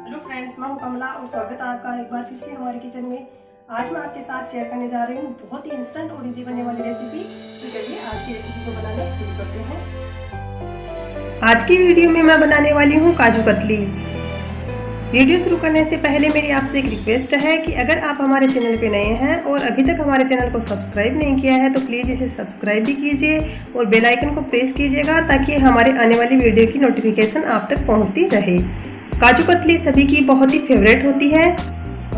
Hello friends, मैं हूं कमला और स्वागत है आपका एक बार फिर से हमारे किचन में। आज मैं आपके साथ शेयर करने जा रही हूं बहुत ही इंस्टेंट और इजी बनने वाली रेसिपी। तो चलिए आज की रेसिपी को बनाना शुरू करते हैं। आज की वीडियो में मैं बनाने वाली हूं काजू कतली। वीडियो शुरू करने से पहले मेरी आपसे एक रिक्वेस्ट है कि अगर आप हमारे चैनल पे नए हैं और अभी तक हमारे चैनल को सब्सक्राइब नहीं किया है तो प्लीज़ इसे सब्सक्राइब भी कीजिए और बेल आइकन को प्रेस कीजिएगा ताकि हमारे आने वाली वीडियो की नोटिफिकेशन आप तक पहुंचती रहे। काजू कतली सभी की बहुत ही फेवरेट होती है।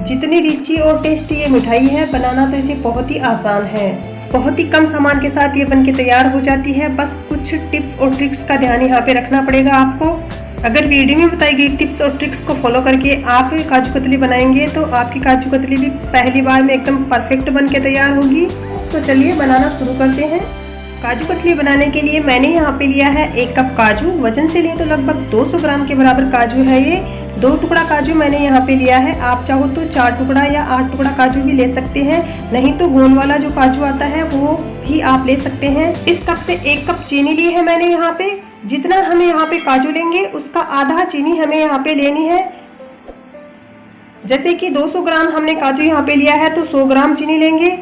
जितनी रिची और टेस्टी ये मिठाई है, बनाना तो इसे बहुत ही आसान है। बहुत ही कम सामान के साथ ये बनके तैयार हो जाती है। बस कुछ टिप्स और ट्रिक्स का ध्यान यहाँ पे रखना पड़ेगा आपको। अगर वीडियो में बताई गई टिप्स और ट्रिक्स को फॉलो करके आप काजू कतली बनाएंगे तो आपकी काजू कतली भी पहली बार में एकदम परफेक्ट बन के तैयार होगी। तो चलिए बनाना शुरू करते हैं। काजू कतली बनाने के लिए मैंने यहाँ पे लिया है 1 कप काजू। वजन से लिए तो लगभग 200 ग्राम के बराबर काजू है ये। 2 टुकड़ा काजू मैंने यहाँ पे लिया है। आप चाहो तो 4 टुकड़ा या 8 टुकड़ा काजू भी ले सकते हैं, नहीं तो गोल वाला जो काजू आता है वो भी आप ले सकते हैं। इस कप से 1 कप चीनी ली है मैंने यहाँ पे। जितना हमें यहाँ पे काजू लेंगे उसका आधा चीनी हमें यहाँ पे लेनी है। जैसे कि 200 ग्राम हमने काजू यहाँ पे लिया है तो 100 ग्राम चीनी लेंगे।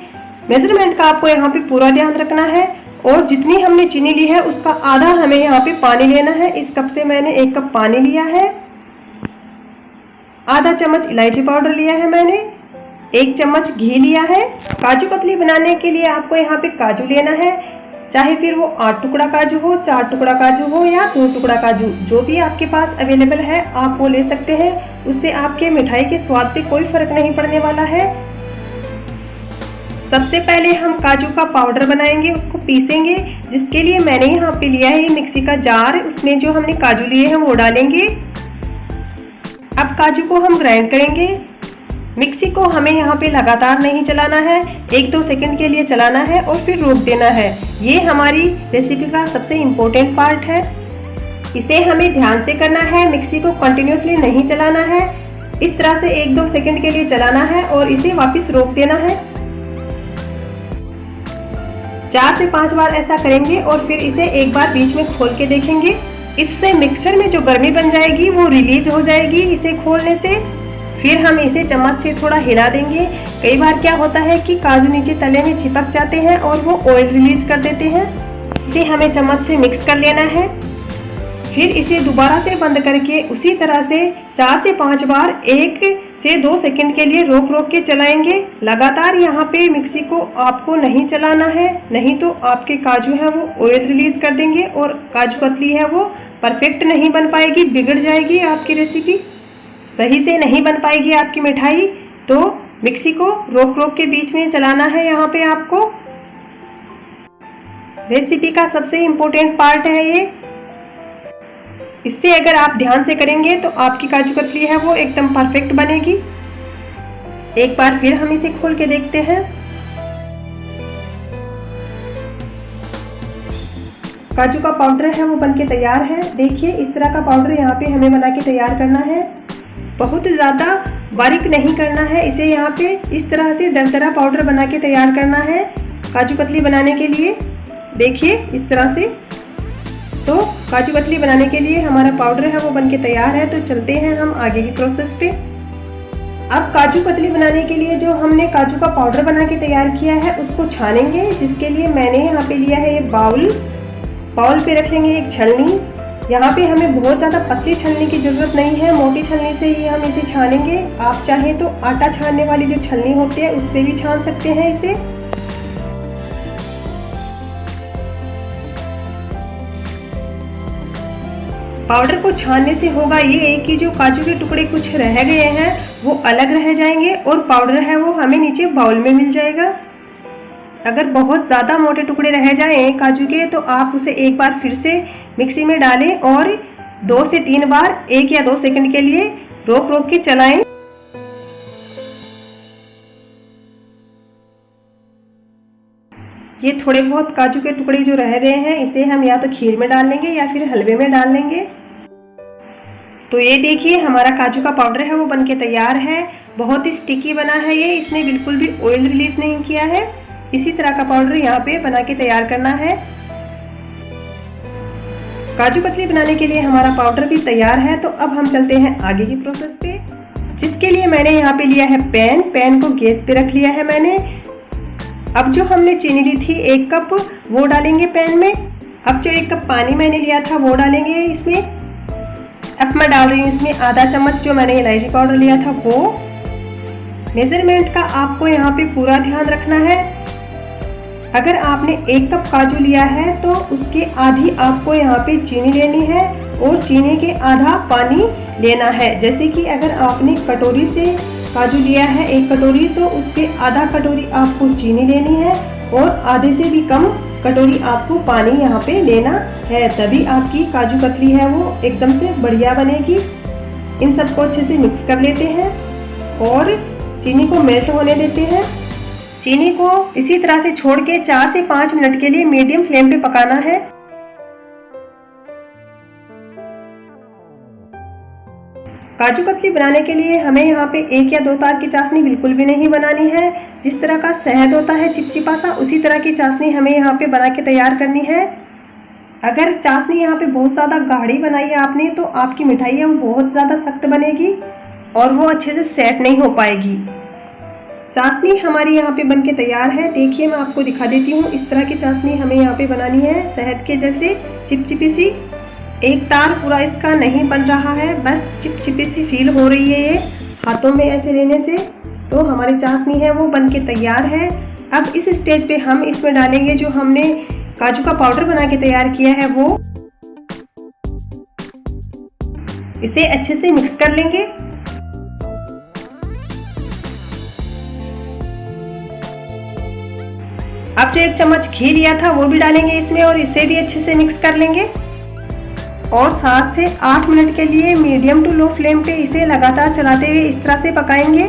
मेजरमेंट का आपको यहाँ पे पूरा ध्यान रखना है। और जितनी हमने चीनी ली है उसका आधा हमें यहाँ पे पानी लेना है। इस कप से मैंने 1 कप पानी लिया है। आधा चम्मच इलायची पाउडर लिया है मैंने। 1 चम्मच घी लिया है। काजू कतली बनाने के लिए आपको यहाँ पे काजू लेना है, चाहे फिर वो 8 टुकड़ा काजू हो, 4 टुकड़ा काजू हो या 2 टुकड़ा काजू, जो भी आपके पास अवेलेबल है आप वो ले सकते हैं। उससे आपके मिठाई के स्वाद पे कोई फर्क नहीं पड़ने वाला है। सबसे पहले हम काजू का पाउडर बनाएंगे, उसको पीसेंगे। जिसके लिए मैंने यहाँ पे लिया है मिक्सी का जार। उसमें जो हमने काजू लिए हैं वो डालेंगे। अब काजू को हम ग्राइंड करेंगे। मिक्सी को हमें यहाँ पे लगातार नहीं चलाना है, 1-2 सेकंड के लिए चलाना है और फिर रोक देना है। ये हमारी रेसिपी का सबसे इम्पोर्टेंट पार्ट है। इसे हमें ध्यान से करना है, मिक्सी को कंटिन्यूसली नहीं चलाना है। इस तरह से 1-2 सेकंड के लिए चलाना है और इसे वापस रोक देना है। 4 से 5 बार ऐसा करेंगे और फिर इसे एक बार बीच में खोल के देखेंगे। इससे मिक्सचर में जो गर्मी बन जाएगी वो रिलीज हो जाएगी इसे खोलने से। फिर हम इसे चम्मच से थोड़ा हिला देंगे। कई बार क्या होता है कि काजू नीचे तले में चिपक जाते हैं और वो ऑयल रिलीज कर देते हैं। इसे हमें चम्मच से मिक्स कर लेना है। फिर इसे दोबारा से बंद करके उसी तरह से 4 से 5 बार 1 से 2 सेकंड के लिए रोक रोक के चलाएंगे। लगातार यहाँ पे मिक्सी को आपको नहीं चलाना है, नहीं तो आपके काजू है वो ऑयल रिलीज कर देंगे और काजू कतली है वो परफेक्ट नहीं बन पाएगी, बिगड़ जाएगी आपकी रेसिपी, सही से नहीं बन पाएगी आपकी मिठाई। तो मिक्सी को रोक रोक के बीच में चलाना है। यहाँ पे आपको रेसिपी का सबसे इम्पोर्टेंट पार्ट है ये। इससे अगर आप ध्यान से करेंगे तो आपकी काजू कतली है वो एकदम परफेक्ट बनेगी। एक बार फिर हम इसे खोल के देखते हैं। काजू का पाउडर है वो बनके तैयार है। देखिए इस तरह का पाउडर यहाँ पे हमें बना के तैयार करना है। बहुत ज़्यादा बारीक नहीं करना है इसे। यहाँ पे इस तरह से दरदरा पाउडर बना के तैयार करना है काजू कतली बनाने के लिए। देखिए इस तरह से। तो काजू कतली बनाने के लिए हमारा पाउडर है वो बनके तैयार है। तो चलते हैं हम आगे की प्रोसेस पे। अब काजू कतली बनाने के लिए जो हमने काजू का पाउडर बना के तैयार किया है उसको छानेंगे। जिसके लिए मैंने यहाँ पे लिया है ये बाउल पे रख लेंगे एक छलनी। यहाँ पे हमें बहुत ज़्यादा पतली छलनी की ज़रूरत नहीं है, मोटी छलनी से ही हम इसे छानेंगे। आप चाहें तो आटा छानने वाली जो छलनी होती है उससे भी छान सकते हैं इसे। पाउडर को छानने से होगा ये कि जो काजू के टुकड़े कुछ रह गए हैं वो अलग रह जाएंगे और पाउडर है वो हमें नीचे बाउल में मिल जाएगा। अगर बहुत ज़्यादा मोटे टुकड़े रह जाएं काजू के तो आप उसे एक बार फिर से मिक्सी में डालें और 2 से 3 बार 1 या 2 सेकंड के लिए रोक रोक के चलाएं। ये थोड़े बहुत काजू के टुकड़े जो रह गए हैं इसे हम या तो खीर में डाल लेंगे या फिर हलवे में डाल लेंगे। तो ये देखिए हमारा काजू का पाउडर है वो बनके तैयार है। बहुत ही स्टिकी बना है ये, इसने बिल्कुल भी ऑयल रिलीज नहीं किया है। इसी तरह का पाउडर यहाँ पे बना के तैयार करना है। काजू कतली बनाने के लिए हमारा पाउडर भी तैयार है। तो अब हम चलते हैं आगे की प्रोसेस पे। जिसके लिए मैंने यहाँ पे लिया है पैन को गैस पे रख लिया है मैंने। अब जो हमने चीनी ली थी 1 कप वो डालेंगे पैन में। अब जो 1 कप पानी मैंने लिया था वो डालेंगे इसमें। अब मैं डाल रही हूँ इसमें आधा चम्मच जो मैंने इलायची पाउडर लिया था वो। मेजरमेंट का आपको यहाँ पे पूरा ध्यान रखना है। अगर आपने 1 कप काजू लिया है तो उसके आधी आपको यहाँ पे चीनी लेनी है और चीनी के आधा पानी लेना है। जैसे कि अगर आपने कटोरी से काजू लिया है 1 कटोरी तो उस पर आधा कटोरी आपको चीनी लेनी है और आधे से भी कम कटोरी आपको पानी यहाँ पे लेना है, तभी आपकी काजू कतली है वो एकदम से बढ़िया बनेगी। इन सबको अच्छे से मिक्स कर लेते हैं और चीनी को मेल्ट होने देते हैं। चीनी को इसी तरह से छोड़ के 4 से 5 मिनट के लिए मीडियम फ्लेम पे पकाना है। काजू कतली बनाने के लिए हमें यहाँ पे 1 या 2 तार की चाशनी बिल्कुल भी नहीं बनानी है। जिस तरह का शहद होता है चिपचिपा सा, उसी तरह की चाशनी हमें यहाँ पे बना के तैयार करनी है। अगर चाशनी यहाँ पे बहुत ज़्यादा गाढ़ी बनाई है आपने तो आपकी मिठाई है वो बहुत ज़्यादा सख्त बनेगी और वो अच्छे से सेट नहीं हो पाएगी। चाशनी हमारी यहाँ पे बन के तैयार है। देखिए मैं आपको दिखा देती हूँ, इस तरह की चाशनी हमें यहाँ पे बनानी है, शहद के जैसे चिपचिपी सी। 1 तार पूरा इसका नहीं बन रहा है, बस चिपचिपी सी फील हो रही है ये हाथों में ऐसे लेने से। तो हमारी चाशनी है वो बन के तैयार है। अब इस स्टेज पे हम इसमें डालेंगे जो हमने काजू का पाउडर बना के तैयार किया है वो। इसे अच्छे से मिक्स कर लेंगे। अब जो 1 चम्मच घी लिया था वो भी डालेंगे इसमें और इसे भी अच्छे से मिक्स कर लेंगे और 7 से 8 मिनट के लिए मीडियम टू लो फ्लेम पे इसे लगातार चलाते हुए इस तरह से पकाएंगे।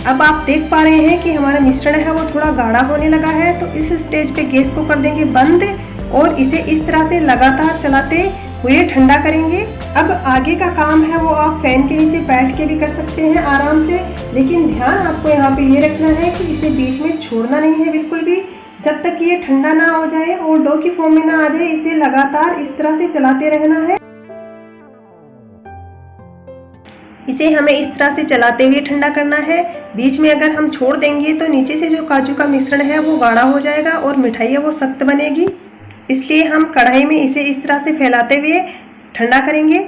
अब आप देख पा रहे हैं कि हमारा मिश्रण है वो थोड़ा गाढ़ा होने लगा है, तो इस स्टेज पे गैस को कर देंगे बंद और इसे इस तरह से लगातार चलाते हुए ठंडा करेंगे। अब आगे का काम है वो आप फैन के नीचे बैठ के भी कर सकते हैं आराम से, लेकिन ध्यान आपको यहाँ पे ये रखना है कि इसे बीच में छोड़ना नहीं है बिल्कुल भी। जब तक ये ठंडा ना हो जाए और डो की फॉर्म में ना आ जाए, इसे लगातार इस तरह से चलाते रहना है। इसे हमें इस तरह से चलाते हुए ठंडा करना है। बीच में अगर हम छोड़ देंगे तो नीचे से जो काजू का मिश्रण है वो गाढ़ा हो जाएगा और मिठाई है वो सख्त बनेगी। इसलिए हम कढ़ाई में इसे इस तरह से फैलाते हुए ठंडा करेंगे।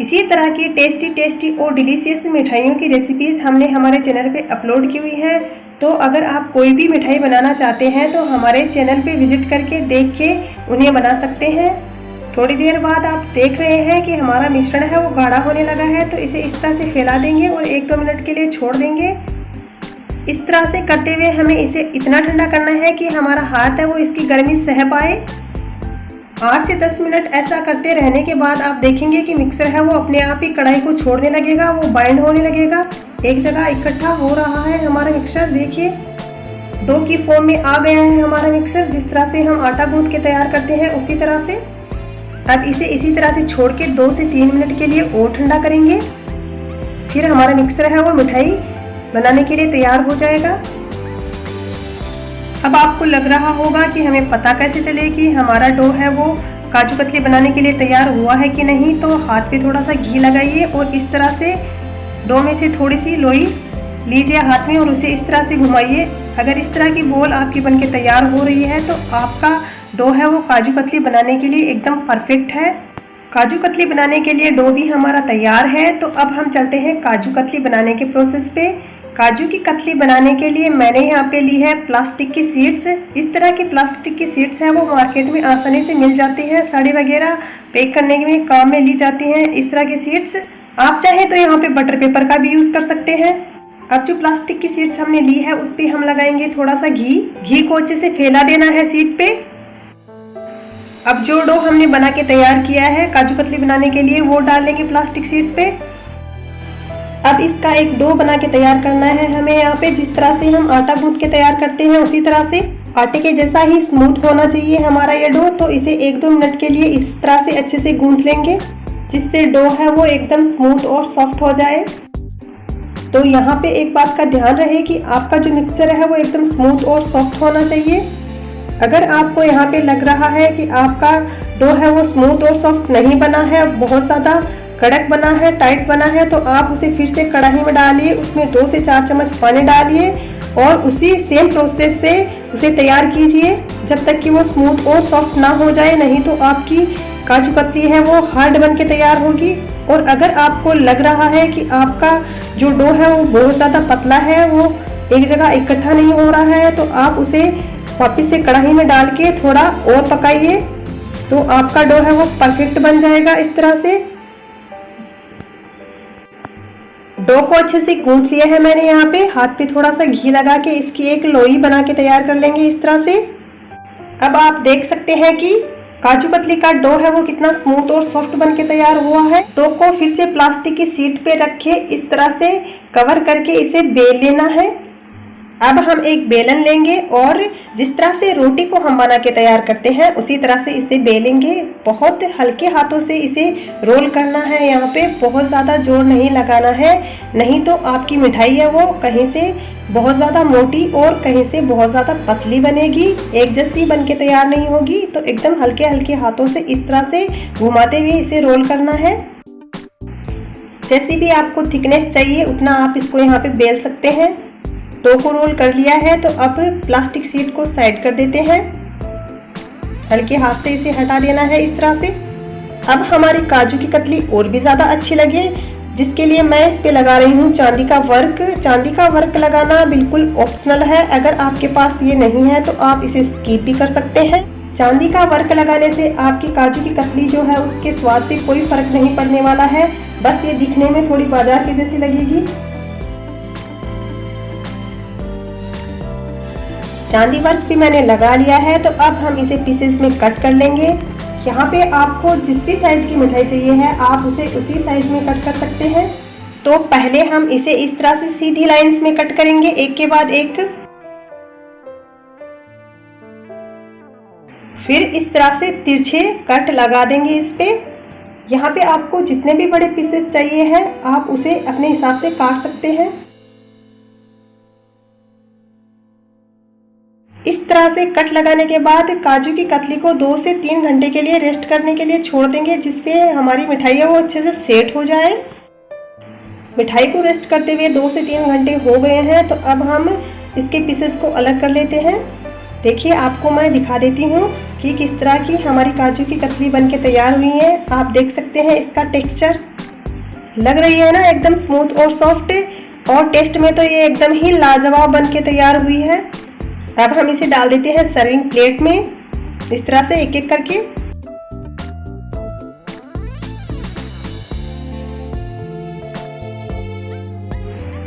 इसी तरह की टेस्टी और डिलीशियस मिठाइयों की रेसिपीज हमने हमारे चैनल पे अपलोड की हुई है। तो अगर आप कोई भी मिठाई बनाना चाहते हैं तो हमारे चैनल पे विजिट करके देख के उन्हें बना सकते हैं। थोड़ी देर बाद आप देख रहे हैं कि हमारा मिश्रण है वो गाढ़ा होने लगा है, तो इसे इस तरह से फैला देंगे और 1-2 मिनट के लिए छोड़ देंगे। इस तरह से करते हुए हमें इसे इतना ठंडा करना है कि हमारा हाथ है वो इसकी गर्मी सह पाए। 8 से 10 मिनट ऐसा करते रहने के बाद आप देखेंगे कि मिक्सर है वो अपने आप ही कढ़ाई को छोड़ने लगेगा, वो बाइंड होने लगेगा, एक जगह इकट्ठा हो रहा है हमारा मिक्सर। देखिए डो की फॉर्म में आ गया है हमारा मिक्सर। जिस तरह से हम आटा गूंथ के तैयार करते हैं उसी तरह से। अब इसे इसी तरह से छोड़ के 2 से 3 मिनट के लिए और ठंडा करेंगे, फिर हमारा मिक्सर है वो मिठाई बनाने के लिए तैयार हो जाएगा। अब आपको लग रहा होगा कि हमें पता कैसे चले कि हमारा डो है वो काजू कतली बनाने के लिए तैयार हुआ है कि नहीं। तो हाथ पे थोड़ा सा घी लगाइए और इस तरह से डो में से थोड़ी सी लोई लीजिए हाथ में और उसे इस तरह से घुमाइए। अगर इस तरह की बोल आपकी बनके तैयार हो रही है तो आपका डो है वो काजू कतली बनाने के लिए एकदम परफेक्ट है। काजू कतली बनाने के लिए डो भी हमारा तैयार है। तो अब हम चलते हैं काजू कतली बनाने के प्रोसेस पे। काजू की कतली बनाने के लिए मैंने यहाँ पे ली है प्लास्टिक की शीट्स। इस तरह की प्लास्टिक की शीट्स है वो मार्केट में आसानी से मिल जाती है, साड़ी वगैरह पैक करने में काम में ली जाती हैं इस तरह की शीट्स। आप चाहे तो यहाँ पे बटर पेपर का भी यूज कर सकते हैं। अब जो प्लास्टिक की शीट्स हमने ली है उस पे हम लगाएंगे थोड़ा सा घी को अच्छे से फैला देना है शीट पे। अब जो डो हमने बना के तैयार किया है काजू कतली बनाने के लिए वो डाल लेंगे प्लास्टिक शीट पे। अब इसका एक डो बना के तैयार करना है हमें यहाँ पे। जिस तरह से हम आटा गूंथ के तैयार करते हैं उसी तरह से आटे के जैसा ही स्मूथ होना चाहिए हमारा ये डो। तो इसे 1-2 मिनट के लिए इस तरह से अच्छे से गूंथ लेंगे जिससे डो है वो एकदम स्मूथ और सॉफ्ट हो जाए। तो यहाँ पे एक बात का ध्यान रहे कि आपका जो मिक्सर है वो एकदम स्मूथ और सॉफ्ट होना चाहिए। अगर आपको यहाँ पे लग रहा है कि आपका डो है वो स्मूथ और सॉफ्ट नहीं बना है, बहुत ज़्यादा कड़क बना है, टाइट बना है, तो आप उसे फिर से कढ़ाई में डालिए, उसमें 2 से 4 चम्मच पानी डालिए और उसी सेम प्रोसेस से उसे तैयार कीजिए जब तक कि वो स्मूथ और सॉफ्ट ना हो जाए, नहीं तो आपकी काजू कतली है वो हार्ड बन के तैयार होगी। और अगर आपको लग रहा है कि आपका जो डो है वो बहुत ज़्यादा पतला है, वो एक जगह इकट्ठा नहीं हो रहा है, तो आप उसे वापस से कढ़ाई में डाल के थोड़ा और पकाइए, तो आपका डो है वो परफेक्ट बन जाएगा। इस तरह से डो को अच्छे से गूंथ लिया है मैंने, यहाँ पे हाथ पे थोड़ा सा घी लगा के इसकी एक लोई बना के तैयार कर लेंगे इस तरह से। अब आप देख सकते हैं कि काजू कतली का डो है वो कितना स्मूथ और सॉफ्ट बन के तैयार हुआ है। डो को फिर से प्लास्टिक की शीट पे रखे इस तरह से कवर करके इसे बेल लेना है। अब हम एक बेलन लेंगे और जिस तरह से रोटी को हम बना के तैयार करते हैं उसी तरह से इसे बेलेंगे। बहुत हल्के हाथों से इसे रोल करना है, यहाँ पे बहुत ज़्यादा जोर नहीं लगाना है, नहीं तो आपकी मिठाई है वो कहीं से बहुत ज़्यादा मोटी और कहीं से बहुत ज़्यादा पतली बनेगी, एक जैसी बन के तैयार नहीं होगी। तो एकदम हल्के हल्के हाथों से इस तरह से घुमाते हुए इसे रोल करना है। जैसी भी आपको थिकनेस चाहिए उतना आप इसको यहाँ पे बेल सकते हैं। डो को रोल कर लिया है तो अब प्लास्टिक शीट को साइड कर देते हैं, हल्के हाथ से इसे हटा देना है इस तरह से। अब हमारी काजू की कतली और भी ज़्यादा अच्छी लगे, जिसके लिए मैं इस पे लगा रही हूँ चांदी का वर्क। चांदी का वर्क लगाना बिल्कुल ऑप्शनल है, अगर आपके पास ये नहीं है तो आप इसे स्किप भी कर सकते हैं। चांदी का वर्क लगाने से आपकी काजू की कतली जो है उसके स्वाद पे कोई फर्क नहीं पड़ने वाला है, बस ये दिखने में थोड़ी बाजार की जैसी लगेगी। चांदी वर्क भी मैंने लगा लिया है, तो अब हम इसे पीसेस में कट कर लेंगे। यहाँ पे आपको जिस भी साइज की मिठाई चाहिए है आप उसे उसी साइज में कट कर सकते हैं। तो पहले हम इसे इस तरह से सीधी लाइंस में कट करेंगे, एक के बाद एक। फिर इस तरह से तिरछे कट लगा देंगे इस पे। यहाँ पे आपको जितने भी बड़े पीसेस चाहिए हैं आप उसे अपने हिसाब से काट सकते हैं। इस तरह से कट लगाने के बाद काजू की कतली को 2 से 3 घंटे के लिए रेस्ट करने के लिए छोड़ देंगे, जिससे हमारी मिठाई है वो अच्छे से सेट हो जाए। मिठाई को रेस्ट करते हुए 2 से 3 घंटे हो गए हैं, तो अब हम इसके पीसेस को अलग कर लेते हैं। देखिए आपको मैं दिखा देती हूँ कि किस तरह की हमारी काजू की कतली बन के तैयार हुई है। आप देख सकते हैं इसका टेक्सचर, लग रही है ना एकदम स्मूथ और सॉफ्ट, और टेस्ट में तो ये एकदम ही लाजवाब बन के तैयार हुई है। अब हम इसे डाल देते हैं सर्विंग प्लेट में इस तरह से एक एक करके।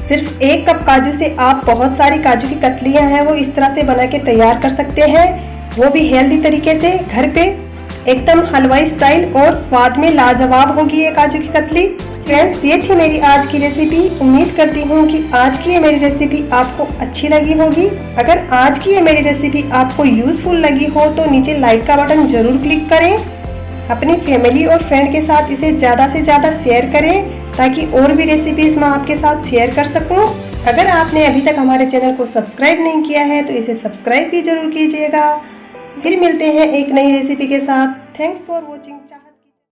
सिर्फ 1 कप काजू से आप बहुत सारी काजू की कतलियां हैं वो इस तरह से बना के तैयार कर सकते हैं, वो भी हेल्दी तरीके से घर पे, एकदम हलवाई स्टाइल, और स्वाद में लाजवाब होगी ये काजू की कतली। फ्रेंड्स, ये थी मेरी आज की रेसिपी। उम्मीद करती हूँ कि आज की ये मेरी रेसिपी आपको अच्छी लगी होगी। अगर आज की ये मेरी रेसिपी आपको यूजफुल लगी हो तो नीचे लाइक का बटन जरूर क्लिक करें। अपनी फैमिली और फ्रेंड के साथ इसे ज़्यादा से ज़्यादा शेयर करें ताकि और भी रेसिपीज मैं आपके साथ शेयर कर सकूँ। अगर आपने अभी तक हमारे चैनल को सब्सक्राइब नहीं किया है तो इसे सब्सक्राइब भी जरूर कीजिएगा। फिर मिलते हैं एक नई रेसिपी के साथ। Thanks for watching.